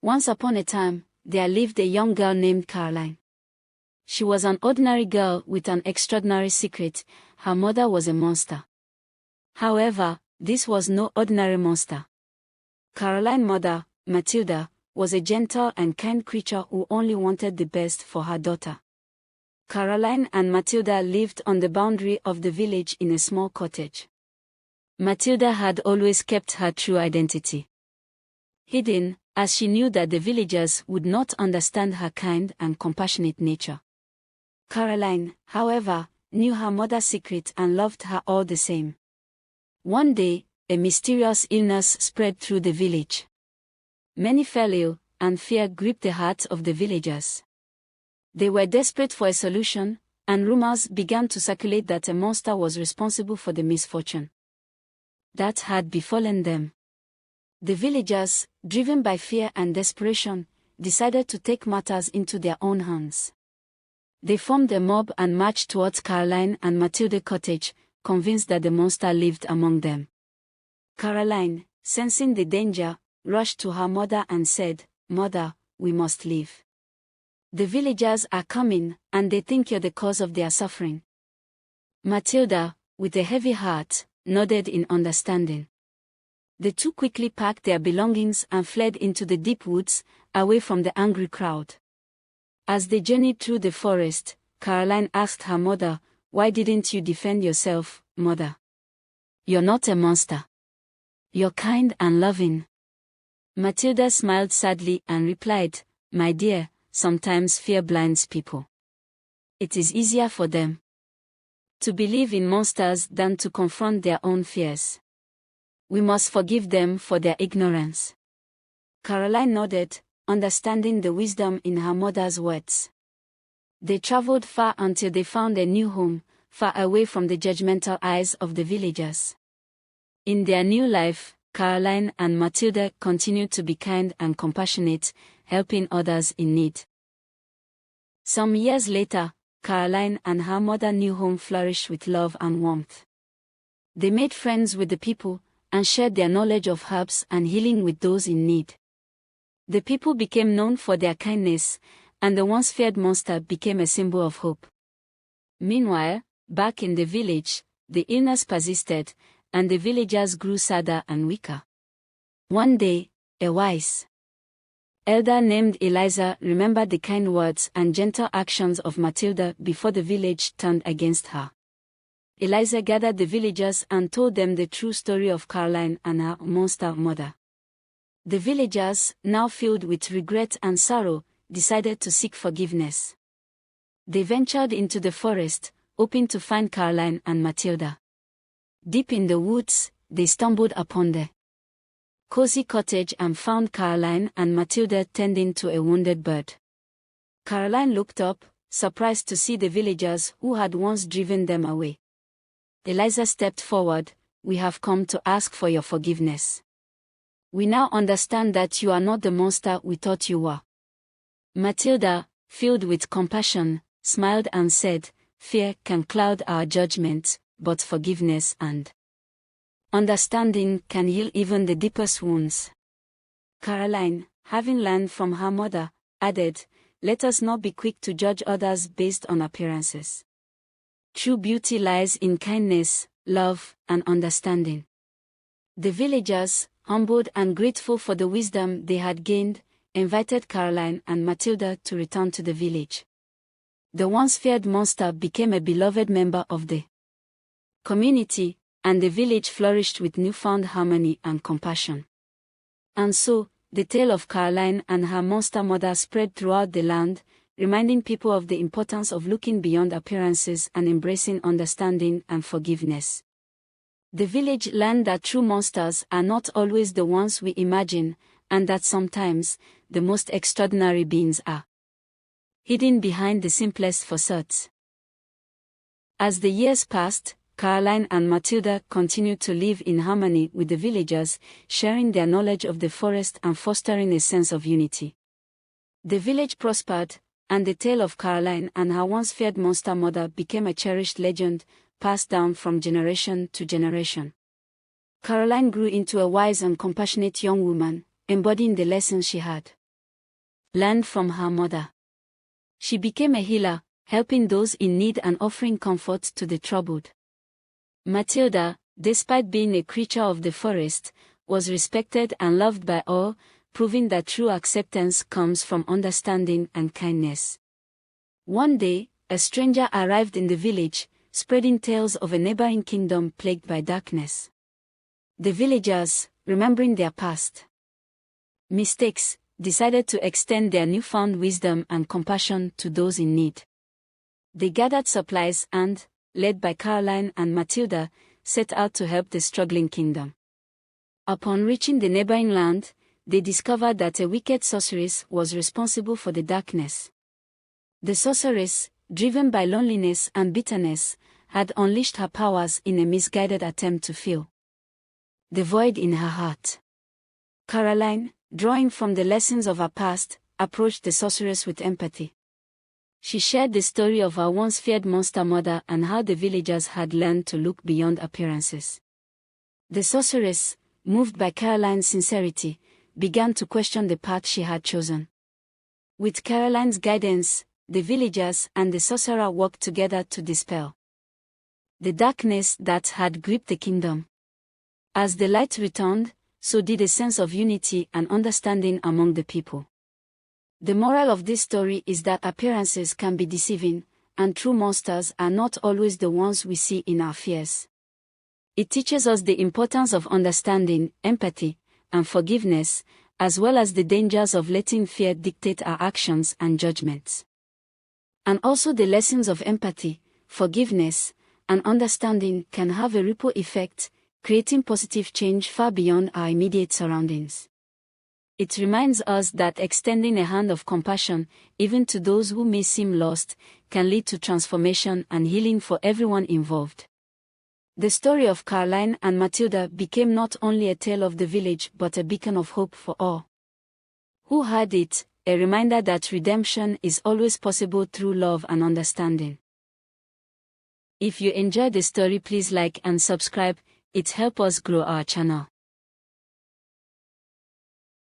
Once upon a time, there lived a young girl named Caroline. She was an ordinary girl with an extraordinary secret. Her mother was a monster. However, this was no ordinary monster. Caroline's mother, Matilda, was a gentle and kind creature who only wanted the best for her daughter. Caroline and Matilda lived on the boundary of the village in a small cottage. Matilda had always kept her true identity hidden, as she knew that the villagers would not understand her kind and compassionate nature. Caroline, however, knew her mother's secret and loved her all the same. One day, a mysterious illness spread through the village. Many fell ill, and fear gripped the hearts of the villagers. They were desperate for a solution, and rumors began to circulate that a monster was responsible for the misfortune that had befallen them. The villagers, driven by fear and desperation, decided to take matters into their own hands. They formed a mob and marched towards Caroline and Matilda's cottage, convinced that the monster lived among them. Caroline, sensing the danger, rushed to her mother and said, "Mother, we must leave. The villagers are coming, and they think you're the cause of their suffering." Matilda, with a heavy heart, nodded in understanding. The two quickly packed their belongings and fled into the deep woods, away from the angry crowd. As they journeyed through the forest, Caroline asked her mother, "Why didn't you defend yourself, Mother? You're not a monster. You're kind and loving." Matilda smiled sadly and replied, "My dear, sometimes fear blinds people. It is easier for them to believe in monsters than to confront their own fears. We must forgive them for their ignorance." Caroline nodded, understanding the wisdom in her mother's words. They traveled far until they found a new home, far away from the judgmental eyes of the villagers. In their new life, Caroline and Matilda continued to be kind and compassionate, helping others in need. Some years later, Caroline and her mother's new home flourished with love and warmth. They made friends with the people, and shared their knowledge of herbs and healing with those in need. The people became known for their kindness, and the once feared monster became a symbol of hope. Meanwhile, back in the village, the illness persisted, and the villagers grew sadder and weaker. One day, a wise elder named Eliza remembered the kind words and gentle actions of Matilda before the village turned against her. Eliza gathered the villagers and told them the true story of Caroline and her monster mother. The villagers, now filled with regret and sorrow, decided to seek forgiveness. They ventured into the forest, hoping to find Caroline and Matilda. Deep in the woods, they stumbled upon the cozy cottage and found Caroline and Matilda tending to a wounded bird. Caroline looked up, surprised to see the villagers who had once driven them away. Eliza stepped forward, "We have come to ask for your forgiveness. We now understand that you are not the monster we thought you were." Matilda, filled with compassion, smiled and said, "Fear can cloud our judgment, but forgiveness and understanding can heal even the deepest wounds." Caroline, having learned from her mother, added, "Let us not be quick to judge others based on appearances. True beauty lies in kindness, love, and understanding." The villagers, humbled and grateful for the wisdom they had gained, invited Caroline and Matilda to return to the village. The once feared monster became a beloved member of the community, and the village flourished with newfound harmony and compassion. And so, the tale of Caroline and her monster mother spread throughout the land, reminding people of the importance of looking beyond appearances and embracing understanding and forgiveness. The village learned that true monsters are not always the ones we imagine, and that sometimes, the most extraordinary beings are hidden behind the simplest facades. As the years passed, Caroline and Matilda continued to live in harmony with the villagers, sharing their knowledge of the forest and fostering a sense of unity. The village prospered, and the tale of Caroline and her once feared monster mother became a cherished legend, passed down from generation to generation. Caroline grew into a wise and compassionate young woman, embodying the lessons she had learned from her mother. She became a healer, helping those in need and offering comfort to the troubled. Matilda, despite being a creature of the forest, was respected and loved by all, proving that true acceptance comes from understanding and kindness. One day, a stranger arrived in the village, spreading tales of a neighboring kingdom plagued by darkness. The villagers, remembering their past mistakes, decided to extend their newfound wisdom and compassion to those in need. They gathered supplies and, led by Caroline and Matilda, set out to help the struggling kingdom. Upon reaching the neighboring land, they discovered that a wicked sorceress was responsible for the darkness. The sorceress, driven by loneliness and bitterness, had unleashed her powers in a misguided attempt to fill the void in her heart. Caroline, drawing from the lessons of her past, approached the sorceress with empathy. She shared the story of her once feared monster mother and how the villagers had learned to look beyond appearances. The sorceress, moved by Caroline's sincerity, began to question the path she had chosen. With Caroline's guidance, the villagers and the sorcerer worked together to dispel the darkness that had gripped the kingdom. As the light returned, so did a sense of unity and understanding among the people. The moral of this story is that appearances can be deceiving, and true monsters are not always the ones we see in our fears. It teaches us the importance of understanding, empathy, and forgiveness, as well as the dangers of letting fear dictate our actions and judgments. And also the lessons of empathy, forgiveness, and understanding can have a ripple effect, creating positive change far beyond our immediate surroundings. It reminds us that extending a hand of compassion, even to those who may seem lost, can lead to transformation and healing for everyone involved. The story of Caroline and Matilda became not only a tale of the village but a beacon of hope for all who heard it, a reminder that redemption is always possible through love and understanding. If you enjoyed the story, please like and subscribe, it helps us grow our channel.